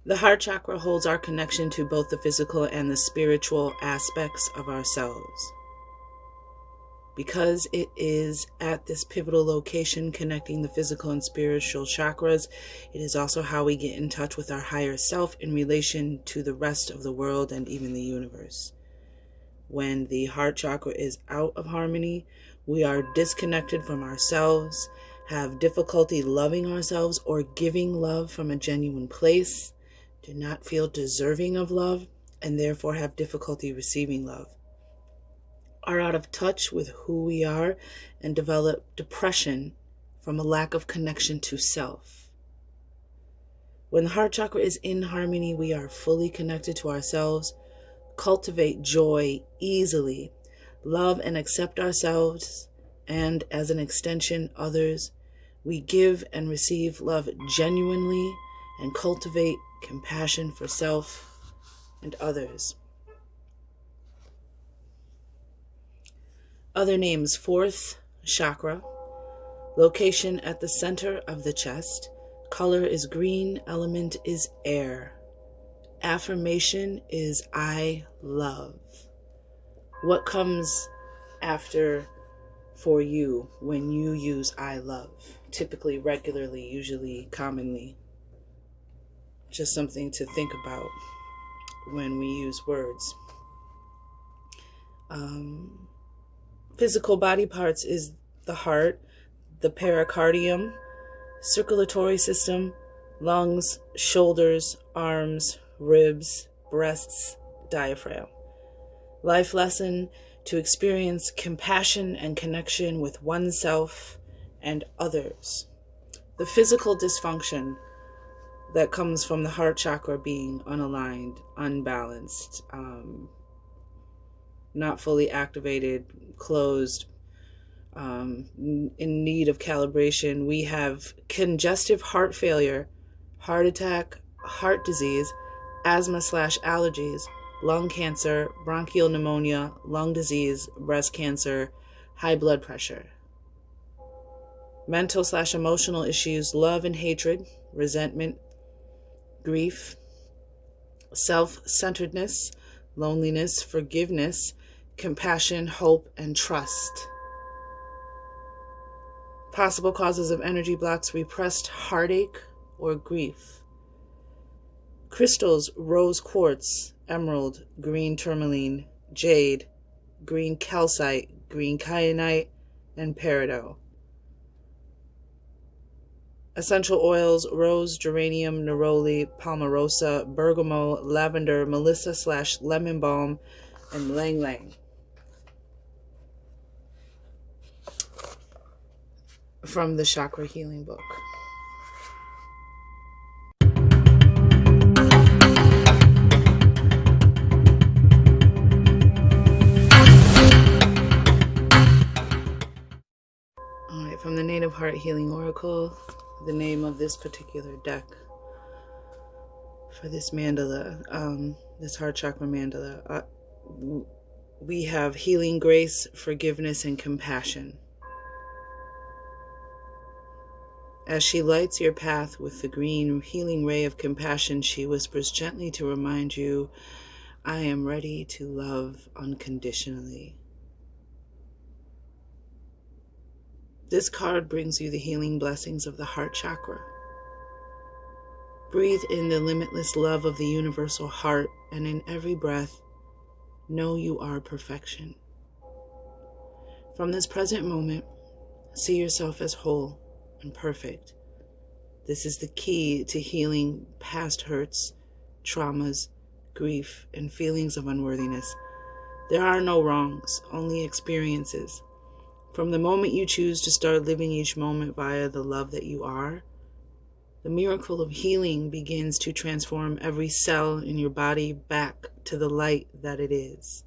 The heart chakra holds our connection to both the physical and the spiritual aspects of ourselves. Because it is at this pivotal location connecting the physical and spiritual chakras, it is also how we get in touch with our higher self in relation to the rest of the world and even the universe. When the heart chakra is out of harmony, we are disconnected from ourselves, have difficulty loving ourselves or giving love from a genuine place, do not feel deserving of love, and therefore have difficulty receiving love, are out of touch with who we are, and develop depression from a lack of connection to self. When the heart chakra is in harmony, we are fully connected to ourselves, cultivate joy easily, love and accept ourselves, and as an extension, others. We give and receive love genuinely and cultivate compassion for self and others. Other names: fourth chakra, location at the center of the chest, color is green, element is air. Affirmation is I love. What comes after for you when you use I love? Typically, regularly, usually, commonly. Just something to think about when we use words. Physical body parts is the heart, the pericardium, circulatory system, lungs, shoulders, arms, ribs, breasts, diaphragm. Life lesson: to experience compassion and connection with oneself and others. The physical dysfunction that comes from the heart chakra being unaligned, unbalanced, not fully activated, closed, in need of calibration. We have congestive heart failure, heart attack, heart disease, asthma/allergies, lung cancer, bronchial pneumonia, lung disease, breast cancer, high blood pressure. Mental/emotional issues: love and hatred, resentment, grief, self-centeredness, loneliness, forgiveness, compassion, hope, and trust. Possible causes of energy blocks: repressed heartache or grief. Crystals: rose quartz, emerald, green tourmaline, jade, green calcite, green kyanite, and peridot. Essential oils: rose, geranium, neroli, palmarosa, bergamot, lavender, melissa/lemon balm, and ylang ylang. From the Chakra Healing book. Alright, from the Native Heart Healing Oracle, the name of this particular deck for this mandala, this heart chakra mandala, we have healing, grace, forgiveness, and compassion. As she lights your path with the green healing ray of compassion, she whispers gently to remind you, I am ready to love unconditionally. This card brings you the healing blessings of the heart chakra. Breathe in the limitless love of the universal heart, and in every breath, know you are perfection. From this present moment, see yourself as whole and perfect. This is the key to healing past hurts, traumas, grief, and feelings of unworthiness. There are no wrongs, only experiences. From the moment you choose to start living each moment via the love that you are, the miracle of healing begins to transform every cell in your body back to the light that it is.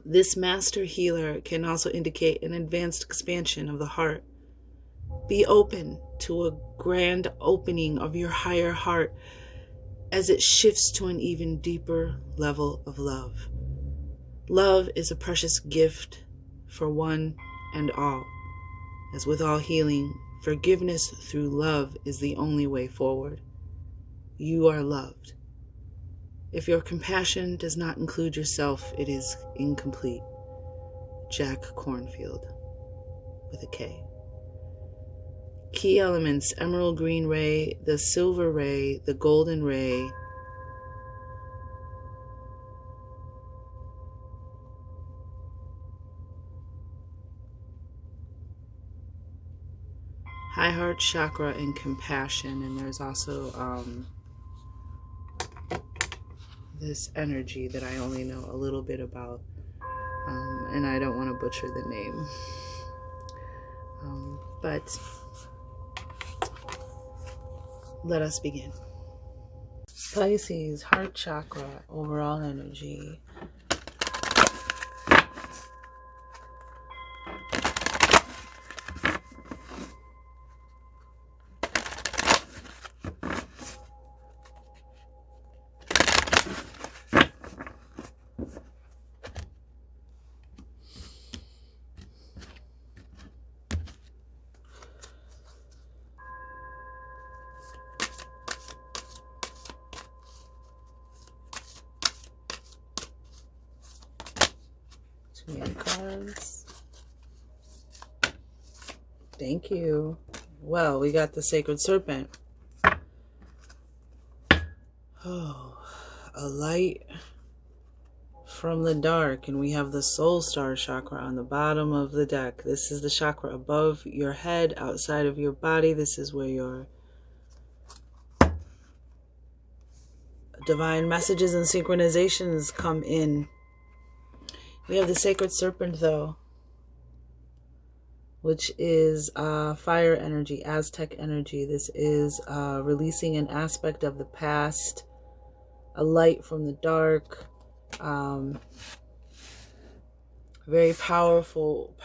This master healer can also indicate an advanced expansion of the heart. Be open to a grand opening of your higher heart as it shifts to an even deeper level of love. Love is a precious gift for one and all. As with all healing, forgiveness through love is the only way forward. You are loved. If your compassion does not include yourself, it is incomplete. Jack Kornfield, with a K. Key elements: emerald green ray, the silver ray, the golden ray, Heart Chakra, and compassion. And there's also this energy that I only know a little bit about, and I don't want to butcher the name, but let us begin. Pisces Heart Chakra, overall energy. Too many cards. Thank you. Well, we got the Sacred Serpent. Oh, a light from the dark. And we have the Soul Star Chakra on the bottom of the deck. This is the chakra above your head, outside of your body. This is where your divine messages and synchronizations come in. We have the Sacred Serpent, though, which is fire energy, Aztec energy. This is releasing an aspect of the past, a light from the dark. Very powerful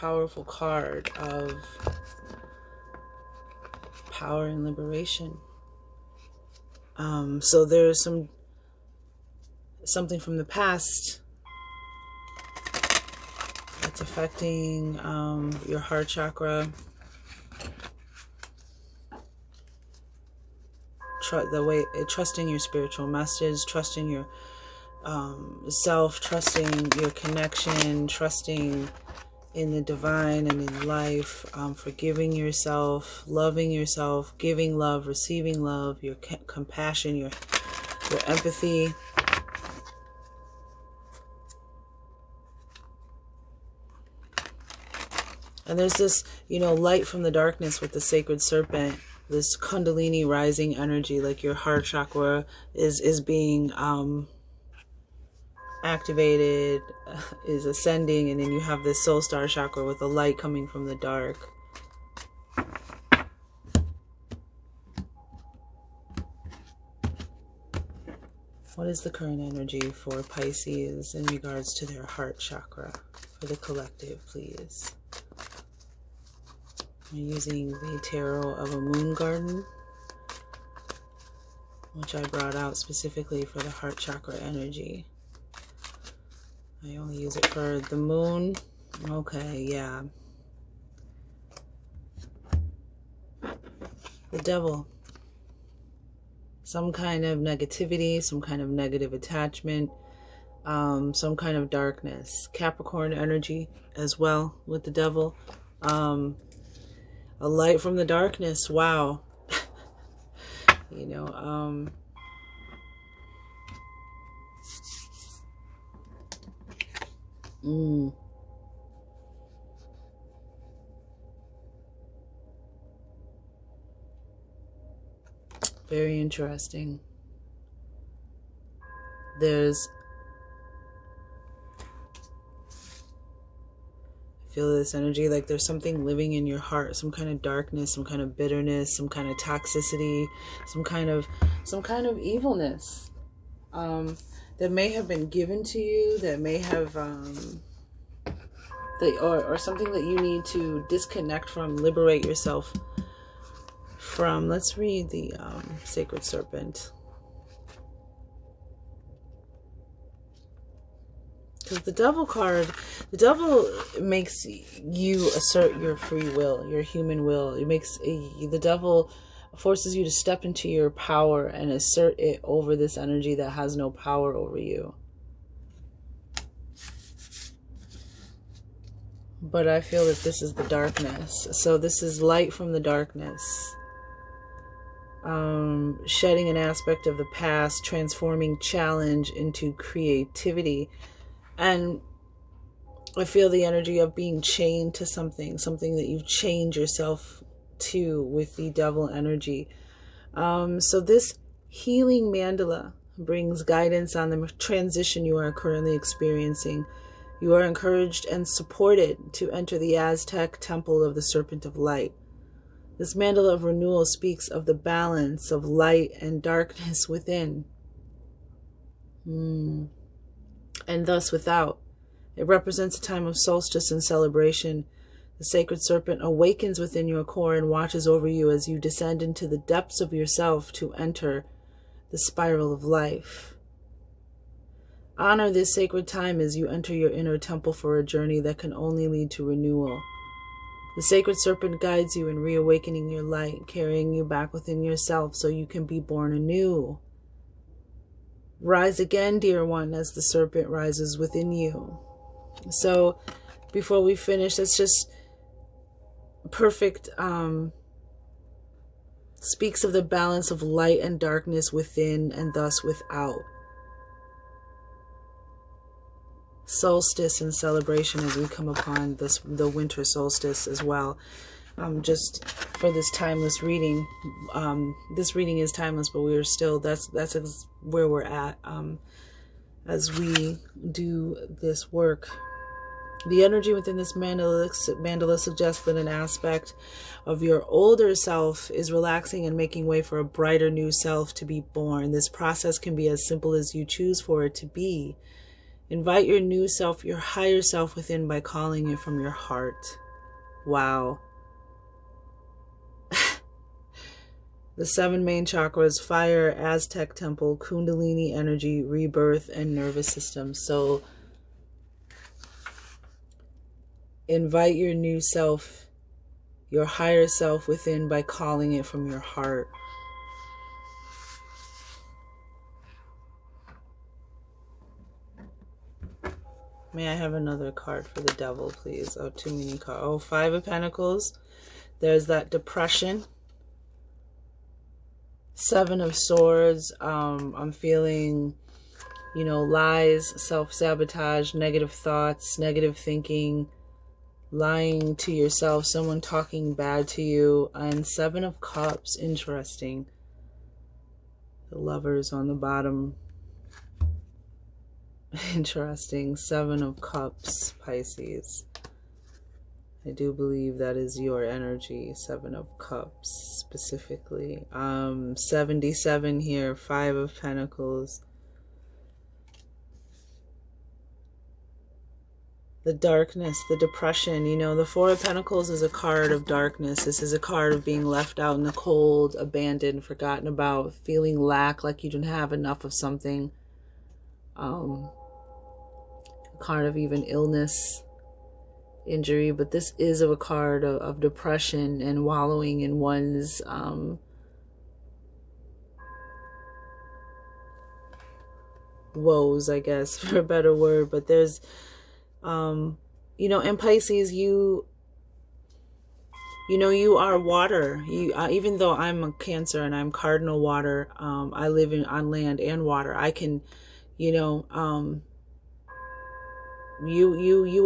card of power and liberation. So there's something from the past that's affecting your heart chakra. Trusting your spiritual message, trusting your self, trusting your connection, trusting in the divine and in life, forgiving yourself, loving yourself, giving love, receiving love, your compassion, your empathy. And there's this, light from the darkness with the Sacred Serpent, this Kundalini rising energy, like your heart chakra is being activated, is ascending, and then you have this Soul Star Chakra with the light coming from the dark. What is the current energy for Pisces in regards to their heart chakra for the collective, please? I'm using the Tarot of a Moon Garden, which I brought out specifically for the heart chakra energy. I only use it for the moon. Okay, yeah. The Devil. Some kind of negativity, some kind of negative attachment, some kind of darkness. Capricorn energy as well with the Devil. A light from the darkness. Wow. Very interesting. Feel this energy, like there's something living in your heart, some kind of darkness, some kind of bitterness, some kind of toxicity, some kind of evilness that may have been given to you, that may have or something that you need to disconnect from, liberate yourself from. Let's read the Sacred Serpent. Because the Devil card, the Devil makes you assert your free will, your human will. It makes the Devil forces you to step into your power and assert it over this energy that has no power over you. But I feel that this is the darkness. So this is light from the darkness. Shedding an aspect of the past, transforming challenge into creativity. And I feel the energy of being chained to something that you've chained yourself to with the devil energy. So this healing mandala brings guidance on the transition you are currently experiencing. You are encouraged and supported to enter the Aztec temple of the Serpent of Light. This mandala of renewal speaks of the balance of light and darkness within, and thus without. It represents a time of solstice and celebration. The sacred serpent awakens within your core and watches over you as you descend into the depths of yourself to enter the spiral of life. Honor this sacred time as you enter your inner temple for a journey that can only lead to renewal. The sacred serpent guides you in reawakening your light, carrying you back within yourself so you can be born anew. Rise again, dear one, as the serpent rises within you. So, before we finish, that's just perfect. Speaks of the balance of light and darkness within and thus without. Solstice and celebration as we come upon the winter solstice as well. Just for this timeless reading, this reading is timeless, but we are still, that's where we're at as we do this work. The energy within this mandala suggests that an aspect of your older self is relaxing and making way for a brighter new self to be born. This process can be as simple as you choose for it to be. Invite your new self, your higher self within by calling it from your heart. Wow. The 7 main chakras: fire, Aztec temple, Kundalini energy, rebirth, and nervous system. So invite your new self, your higher self within by calling it from your heart. May I have another card for the devil, please? Oh, too many cards. Oh, 5 of Pentacles. There's that depression. 7 of Swords. I'm feeling, lies, self-sabotage, negative thoughts, negative thinking, lying to yourself, someone talking bad to you. And 7 of Cups. Interesting. The Lovers on the bottom. Interesting. 7 of Cups, Pisces. I do believe that is your energy. 7 of Cups specifically. 77 here. 5 of Pentacles. The darkness, the depression. The 4 of Pentacles is a card of darkness. This is a card of being left out in the cold, abandoned, forgotten about, feeling lack, like you don't have enough of something. A card of even illness, injury, but this is a card of depression and wallowing in one's woes, I guess, for a better word. But there's in Pisces, you are water. Even though I'm a Cancer and I'm cardinal water, I live on land and water. I can, you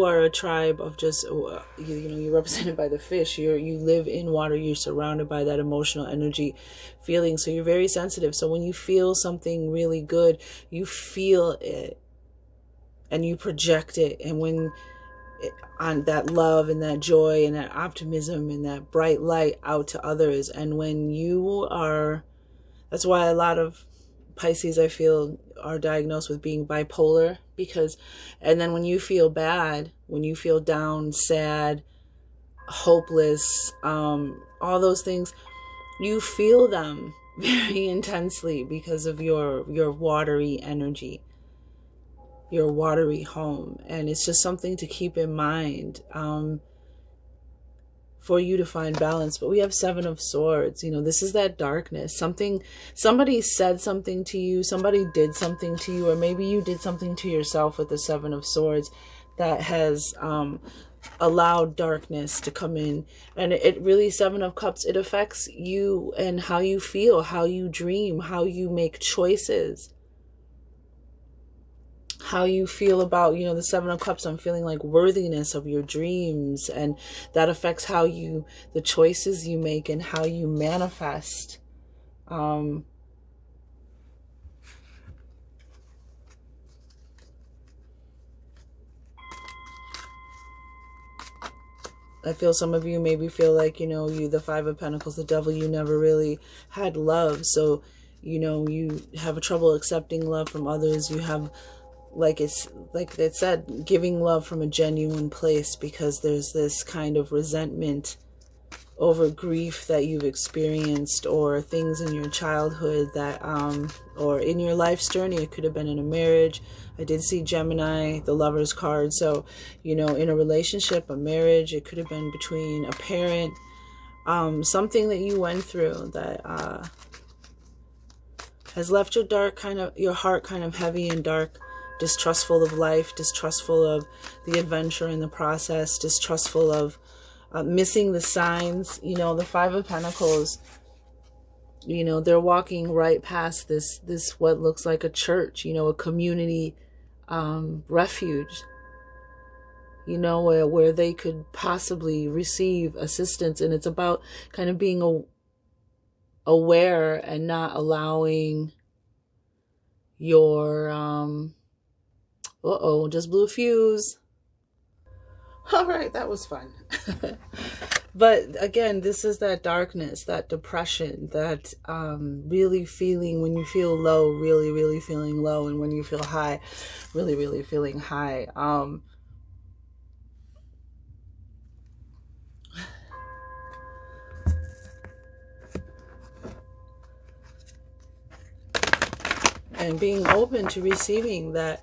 are a tribe of just, you're represented by the fish. You live in water. You're surrounded by that emotional energy feeling. So you're very sensitive. So when you feel something really good, you feel it and you project it. And when on that love and that joy and that optimism and that bright light out to others. And when you are, that's why a lot of Pisces, I feel, are diagnosed with being bipolar, and then when you feel bad, when you feel down, sad, hopeless, all those things, you feel them very intensely because of your watery energy, your watery home. And it's just something to keep in mind. for you to find balance. But we have Seven of Swords. You know, this is that darkness. Somebody said something to you, somebody did something to you, or maybe you did something to yourself with the Seven of Swords that has allowed darkness to come in. And it really, Seven of Cups, it affects you and how you feel, how you dream, how you make choices, how you feel about, you know, the Seven of Cups. I'm feeling like worthiness of your dreams, and that affects how you, the choices you make and how you manifest. I feel some of you maybe feel like, you know, the Five of Pentacles, the Devil, you never really had love. So, you know, you have trouble accepting love from others. You have, like it said, giving love from a genuine place, because there's this kind of resentment over grief that you've experienced, or things in your childhood that, or in your life's journey. It could have been in a marriage. I did see Gemini, the Lover's card. So, you know, in a relationship, a marriage, it could have been between a parent, something that you went through that has left your heart kind of heavy and dark, distrustful of life, distrustful of the adventure in the process, distrustful of missing the signs. You know, the Five of Pentacles, you know, they're walking right past this what looks like a church, you know, a community refuge, you know, where they could possibly receive assistance. And it's about kind of being aware and not allowing your just blew a fuse. All right, that was fun. But again, this is that darkness, that depression, that really feeling when you feel low, really, really feeling low, and when you feel high, really, really feeling high. And being open to receiving that,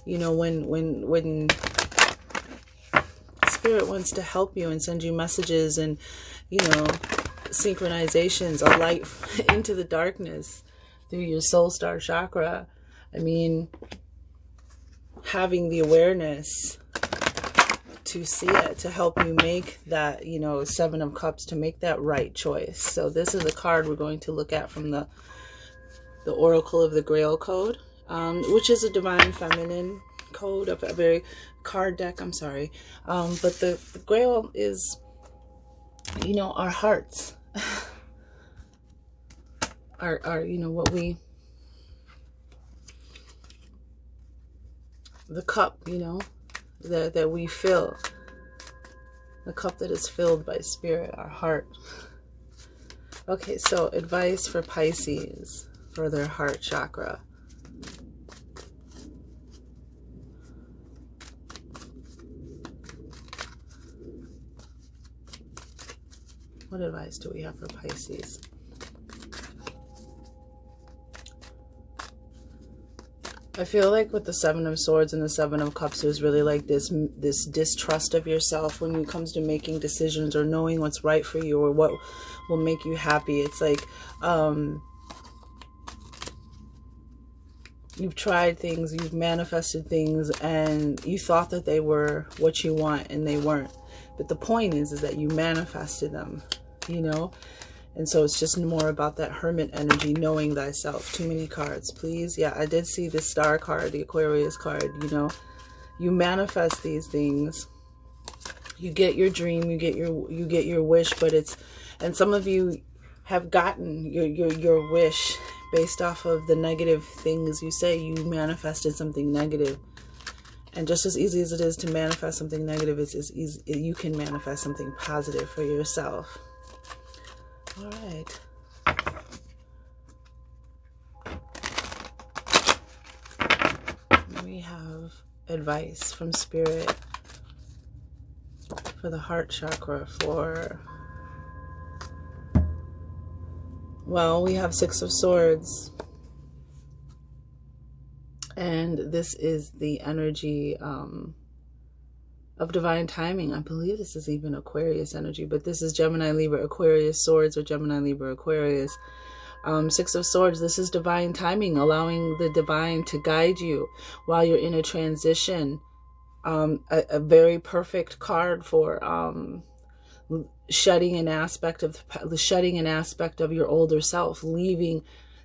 you know, when Spirit wants to help you and send you messages and, you know, synchronizations, a light into the darkness through your soul star chakra. I mean, having the awareness to see it, to help you make that, you know, Seven of Cups, to make that right choice. So this is a card we're going to look at from the Oracle of the Grail code, which is a divine feminine code of a very card deck. I'm sorry. But the Grail is, you know, our hearts, our, you know, the cup, you know, that we fill, the cup that is filled by Spirit, our heart. Okay, so advice for Pisces for their heart chakra. What advice do we have for Pisces? I feel like with the Seven of Swords and the Seven of Cups, there's really like this distrust of yourself when it comes to making decisions or knowing what's right for you or what will make you happy. It's like you've tried things, you've manifested things, and you thought that they were what you want, and they weren't. But the point is that you manifested them, you know? And so it's just more about that hermit energy, knowing thyself. Too many cards, please. Yeah, I did see the Star card, the Aquarius card, you know. You manifest these things. You get your dream, you get your wish, but it's, and some of you have gotten your wish based off of the negative things you say. You manifested something negative. And just as easy as it is to manifest something negative, it's as easy, you can manifest something positive for yourself. All right. We have advice from Spirit for the heart chakra for, well, we have Six of Swords. And this is the energy of divine timing. I believe this is even Aquarius energy, but this is Gemini, Libra, Aquarius, Swords, or Gemini, Libra, Aquarius. Six of Swords, this is divine timing, allowing the divine to guide you while you're in a transition. A very perfect card for shedding an aspect of your older self, leaving.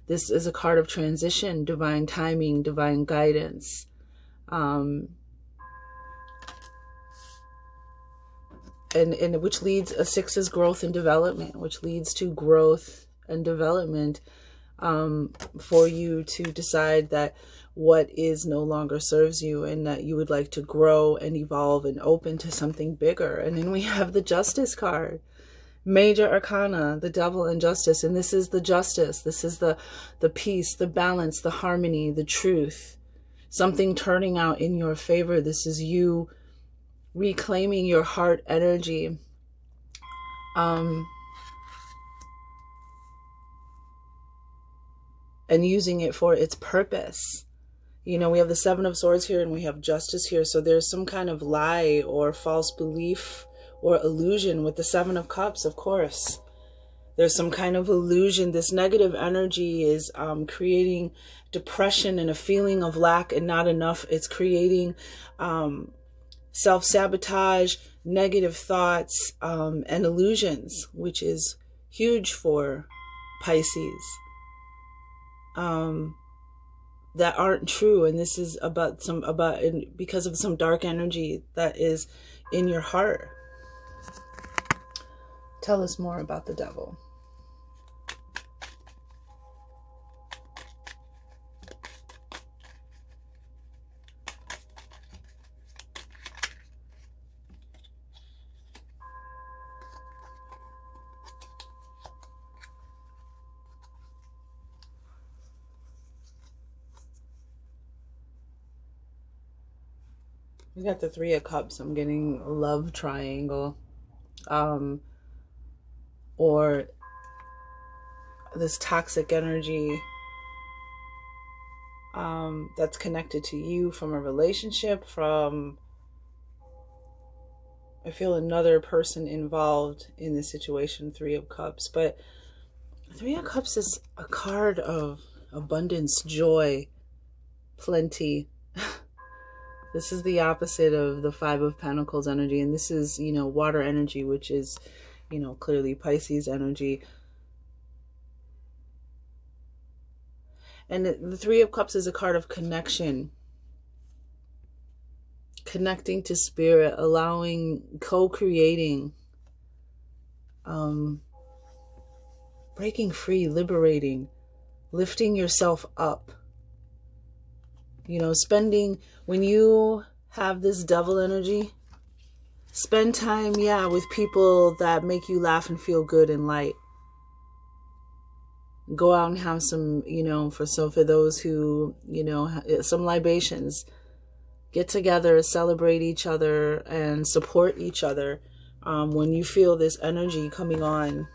This is a card of transition, divine timing, divine guidance. And which leads, a 6 is growth and development, which leads to growth and development, for you to decide that what is no longer serves you, and that you would like to grow and evolve and open to something bigger. And then we have the Justice card, Major Arcana, the Devil and Justice. And this is the justice. This is the peace, the balance, the harmony, the truth, something turning out in your favor. This is you reclaiming your heart energy. And using it for its purpose. You know, we have the 7 of Swords here and we have Justice here. So there's some kind of lie or false belief or illusion with the 7 of Cups, of course. There's some kind of illusion. This negative energy is creating depression and a feeling of lack and not enough. It's creating self-sabotage, negative thoughts, and illusions, which is huge for Pisces. That aren't true, and this is because of some dark energy that is in your heart. Tell us more about the Devil. We got the 3 of Cups. I'm getting a love triangle. Or this toxic energy that's connected to you from a relationship, from, I feel, another person involved in this situation, 3 of Cups. But 3 of Cups is a card of abundance, joy, plenty. This is the opposite of the 5 of Pentacles energy. And this is, you know, water energy, which is, you know, clearly Pisces energy. And the 3 of Cups is a card of connection. Connecting to spirit, allowing, co-creating, breaking free, liberating, lifting yourself up. You know, when you have this Devil energy, spend time, with people that make you laugh and feel good and light. Go out and have some, you know, for those who, you know, some libations. Get together, celebrate each other, and support each other. When you feel this energy coming on,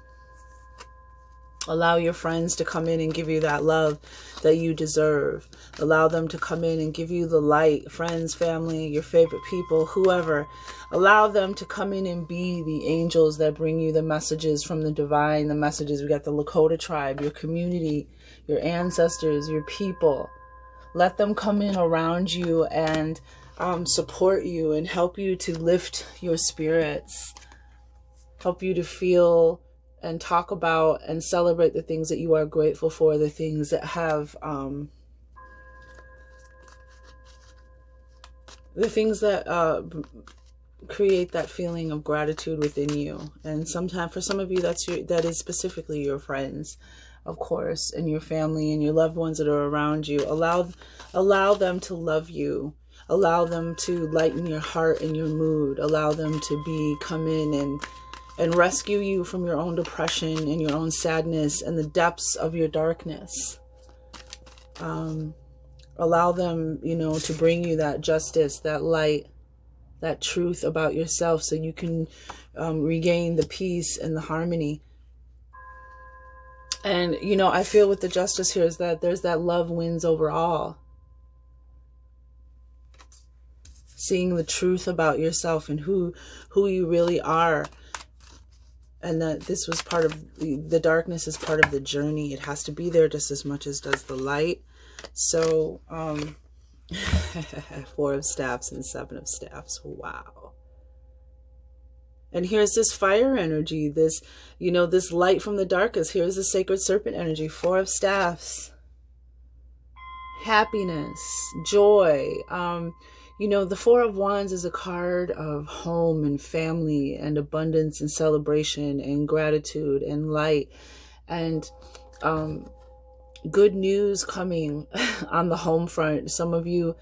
allow your friends to come in and give you that love that you deserve. Allow them to come in and give you the light. Friends, family, your favorite people, whoever. Allow them to come in and be the angels that bring you the messages from the divine. The messages, we got the Lakota tribe, your community, your ancestors, your people. Let them come in around you and support you and help you to lift your spirits. Help you to feel and talk about and celebrate the things that you are grateful for, the things that have, the things that create that feeling of gratitude within you. And sometimes, for some of you, that is specifically your friends, of course, and your family and your loved ones that are around you. Allow them to love you. Allow them to lighten your heart and your mood. Allow them to come in and rescue you from your own depression and your own sadness and the depths of your darkness. Allow them, you know, to bring you that justice, that light, that truth about yourself, so you can regain the peace and the harmony. And, you know, I feel with the Justice here is that there's that love wins over all. seeing the truth about yourself and who you really are. And that this was part of the darkness is part of the journey. It has to be there just as much as does the light. So, 4 of Staffs and 7 of Staffs. Wow. And here's this fire energy, this, you know, this light from the darkest. Here's the sacred serpent energy, 4 of Staffs. Happiness, joy. You know, the 4 of Wands is a card of home and family and abundance and celebration and gratitude and light and good news coming on the home front. Some of you,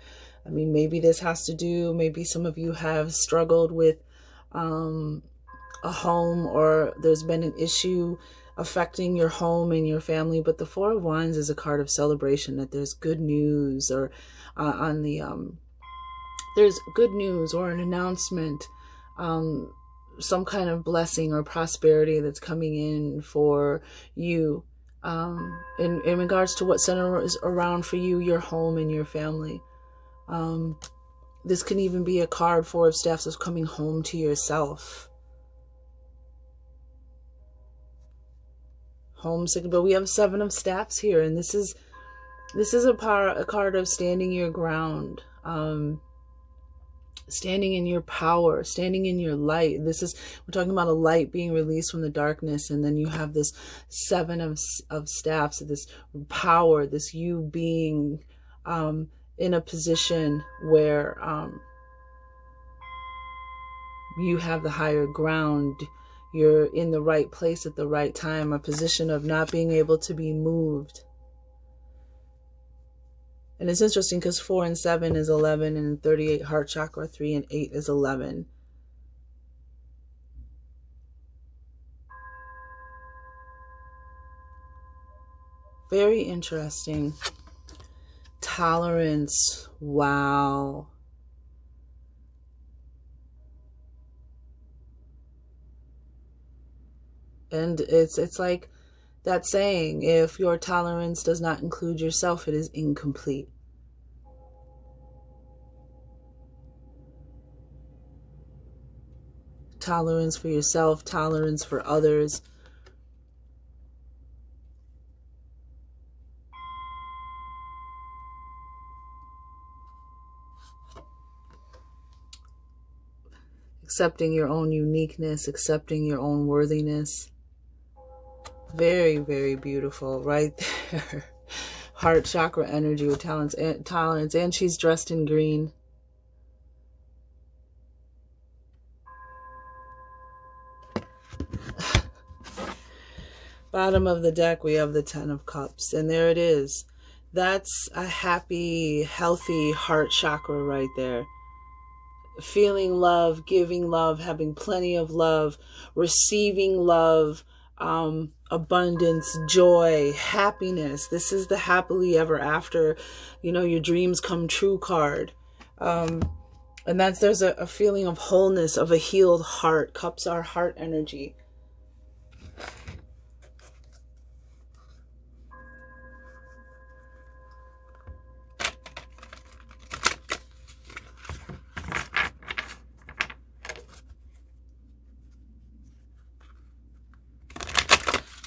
I mean, maybe this has to do, maybe some of you have struggled with a home, or there's been an issue affecting your home and your family. But the 4 of Wands is a card of celebration, that there's good news, or on the there's good news or an announcement, some kind of blessing or prosperity that's coming in for you, in regards to what centers around for you, your home and your family. This can even be a card, 4 of Staffs, of coming home to yourself. Homesick, but we have 7 of Staffs here, and this is a card of standing your ground, standing in your power, standing in your light. We're talking about a light being released from the darkness, and then you have this 7 of Staffs, this power, this you being in a position where you have the higher ground. You're in the right place at the right time, a position of not being able to be moved. And it's interesting because 4 and 7 is 11, and 38 heart chakra, 3 and 8 is 11. Very interesting. Tolerance. Wow. And it's like that saying, if your tolerance does not include yourself, it is incomplete. Tolerance for yourself, tolerance for others. Accepting your own uniqueness, accepting your own worthiness. Very, very beautiful right there. Heart chakra energy with tolerance, and she's dressed in green. Bottom of the deck, we have the 10 of Cups, and there it is. That's a happy, healthy heart chakra right there. Feeling love, giving love, having plenty of love, receiving love, abundance, joy, happiness. This is the happily ever after, you know, your dreams come true card. And there's a feeling of wholeness, of a healed heart. Cups are heart energy.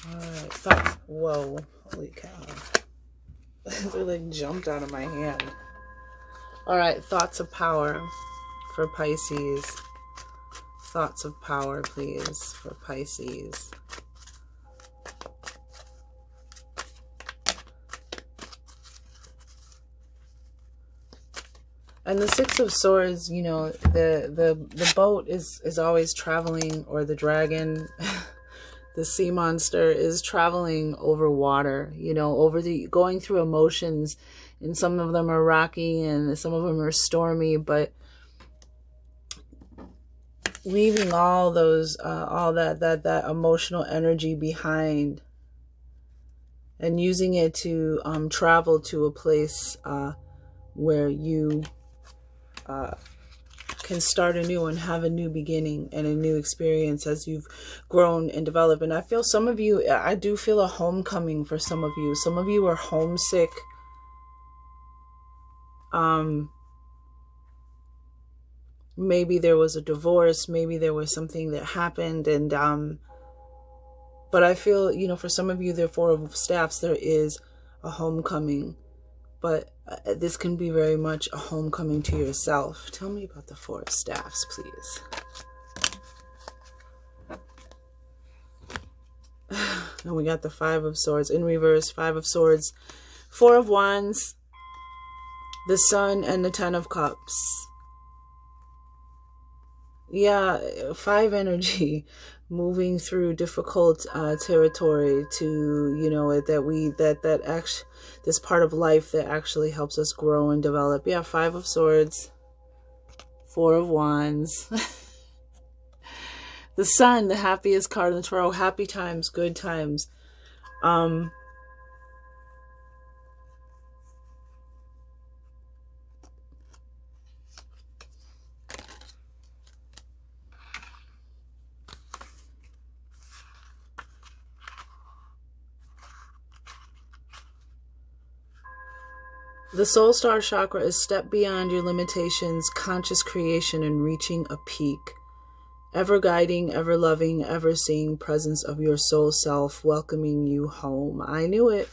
Alright, thoughts. Whoa, holy cow. They like jumped out of my hand. Alright, thoughts of power for Pisces. Thoughts of power, please, for Pisces. And the 6 of Swords, you know, the boat is always traveling, or the dragon, the sea monster is traveling over water, you know, going through emotions, and some of them are rocky and some of them are stormy, but leaving all those, all that emotional energy behind, and using it to travel to a place where you can start anew and have a new beginning and a new experience as you've grown and developed. And I feel some of you, I do feel a homecoming for some of you. Some of you are homesick. Maybe there was a divorce, maybe there was something that happened, and but I feel, you know, for some of you, the Four of Staffs, there is a homecoming, but this can be very much a homecoming to yourself. Tell me about the Four of Staffs, please. And we got the Five of Swords in reverse, Five of Swords, Four of Wands, the Sun, and the Ten of Cups. Yeah, five energy, moving through difficult territory to, you know, this part of life that actually helps us grow and develop. Yeah, Five of Swords, Four of Wands. The Sun, the happiest card in the tarot. Happy times, good times. The Soul Star Chakra is step beyond your limitations, conscious creation, and reaching a peak. Ever guiding, ever loving, ever seeing presence of your soul self welcoming you home. I knew it.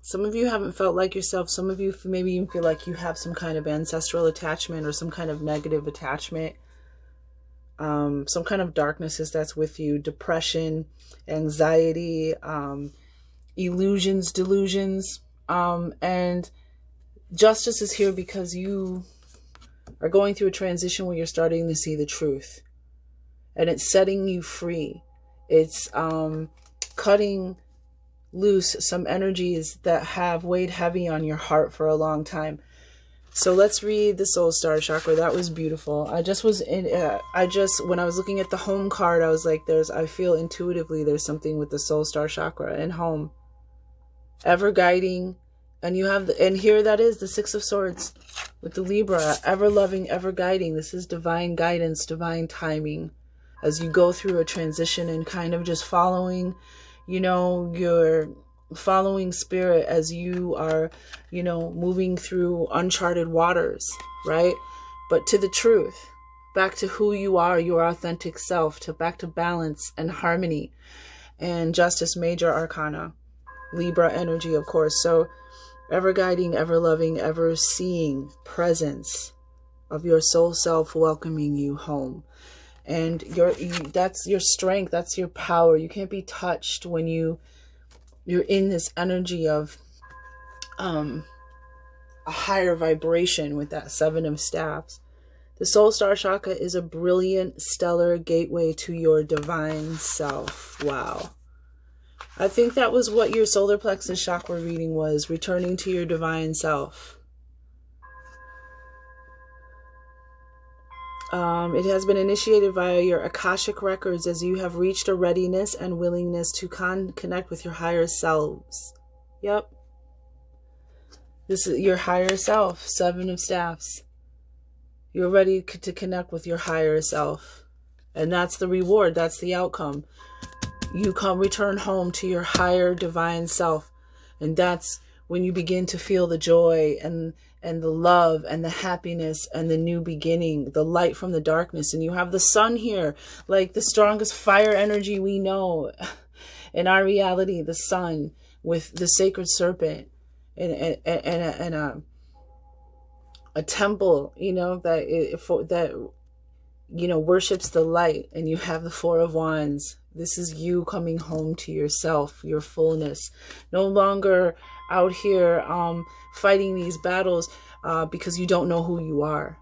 Some of you haven't felt like yourself. Some of you maybe even feel like you have some kind of ancestral attachment or some kind of negative attachment. Some kind of darkness that's with you. Depression, anxiety, illusions, delusions, and justice is here because you are going through a transition where you're starting to see the truth, and it's setting you free. It's cutting loose some energies that have weighed heavy on your heart for a long time. So let's read the Soul Star Chakra. That was beautiful. When I was looking at the home card, I was like, I feel intuitively there's something with the Soul Star Chakra and home. Ever guiding. And you have and here that is the Six of Swords with the Libra, ever loving, ever guiding. This is divine guidance, divine timing as you go through a transition and kind of just following, you know, your following spirit as you are, you know, moving through uncharted waters, right? But to the truth, back to who you are, your authentic self, back to balance and harmony and justice, major arcana, Libra energy, of course. So ever guiding, ever loving, ever seeing presence of your soul self welcoming you home. And that's your strength, that's your power. You can't be touched when you're in this energy of a higher vibration with that Seven of Staffs. The Soul Star Chakra is a brilliant, stellar gateway to your divine self. Wow. I think that was what your solar plexus chakra reading was, returning to your divine self. It has been initiated via your Akashic records as you have reached a readiness and willingness to connect with your higher selves. Yep. This is your higher self, Seven of Staffs. You're ready to connect with your higher self. And that's the reward. That's the outcome. You return home to your higher divine self. And that's when you begin to feel the joy and the love and the happiness and the new beginning, the light from the darkness. And you have the sun here, like the strongest fire energy we know in our reality, the sun with the sacred serpent and a temple, you know, that you know, worships the light. And you have the Four of Wands. This is you coming home to yourself, your fullness. No longer out here fighting these battles because you don't know who you are.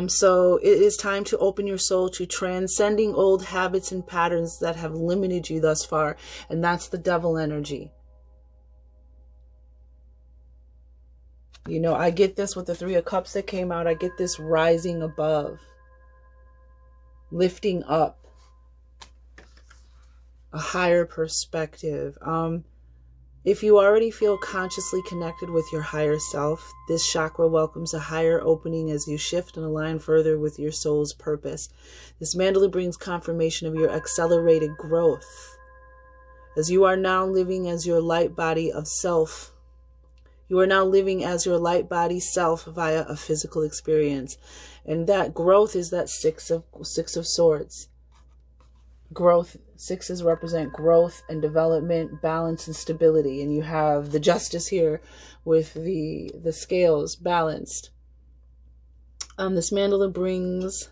So it is time to open your soul to transcending old habits and patterns that have limited you thus far. And that's the devil energy. You know, I get this with the Three of Cups that came out. I get this rising above, lifting up, a higher perspective. If you already feel consciously connected with your higher self, this chakra welcomes a higher opening as you shift and align further with your soul's purpose. This mandala brings confirmation of your accelerated growth as you are now living as your light body of self. You are now living as your light body self via a physical experience. And that growth is that six of swords. Growth, sixes represent growth and development, balance and stability. And you have the justice here with the scales balanced. This mandala brings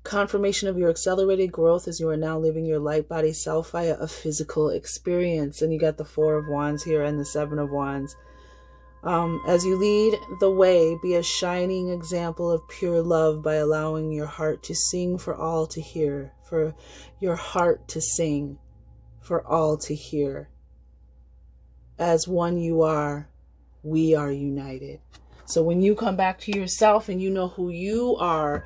confirmation of your accelerated growth as you are now living your light body self via a physical experience. And you got the Four of Wands here and the Seven of Wands. As you lead the way, be a shining example of pure love by allowing your heart to sing for all to hear. For your heart to sing for all to hear. As one you are, we are united. So when you come back to yourself and you know who you are,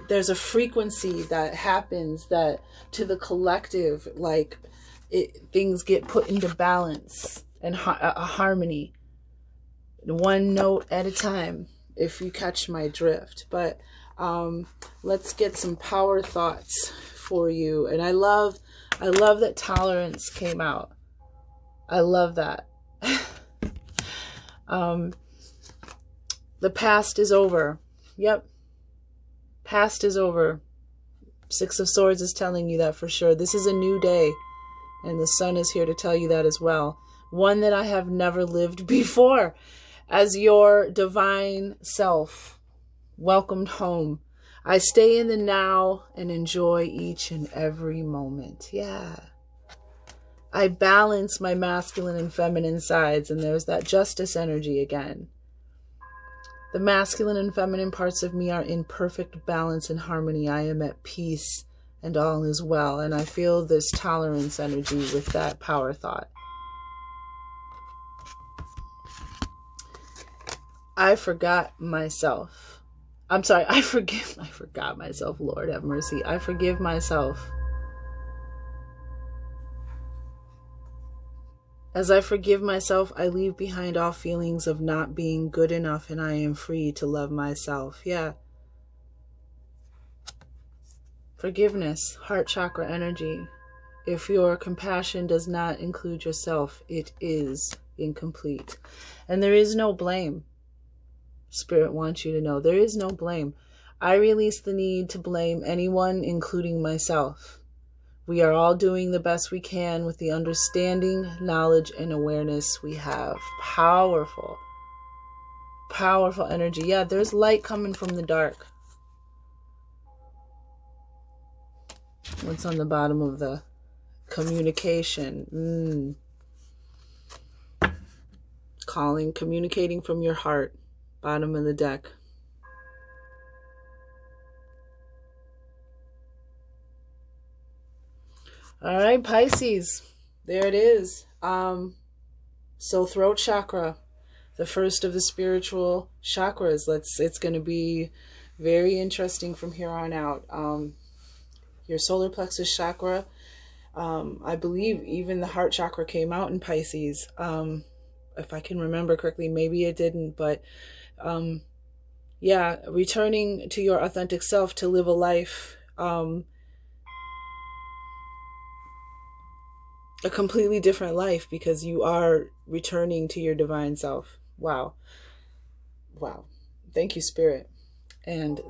there's a frequency that happens that to the collective, like things get put into balance and a harmony, one note at a time, if you catch my drift. But let's get some power thoughts for you. And I love that tolerance came out. I love that. The past is over. Yep. Past is over. Six of Swords is telling you that for sure. This is a new day. And the sun is here to tell you that as well. One that I have never lived before. As your divine self. Welcomed home. I stay in the now and enjoy each and every moment. Yeah. I balance my masculine and feminine sides. And there's that justice energy again. The masculine and feminine parts of me are in perfect balance and harmony. I am at peace and all is well. And I feel this tolerance energy with that power thought. I forgot myself. I'm sorry, I forgot myself. Lord have mercy. I forgive myself. As I forgive myself, I leave behind all feelings of not being good enough, and I am free to love myself. Yeah. Forgiveness, heart chakra energy. If your compassion does not include yourself, it is incomplete. And there is no blame. Spirit wants you to know there is no blame. I release the need to blame anyone, including myself. We are all doing the best we can with the understanding, knowledge, and awareness we have. Powerful. Powerful energy. Yeah, there's light coming from the dark. What's on the bottom of the communication? Calling, communicating from your heart. Bottom of the deck. All right, Pisces, there it is. So throat chakra, the first of the spiritual chakras. It's going to be very interesting from here on out. Your solar plexus chakra, I believe even the heart chakra came out in Pisces. If I can remember correctly, maybe it didn't, but yeah, returning to your authentic self to live a life, a completely different life, because you are returning to your divine self. Wow. Wow. Thank you, Spirit. And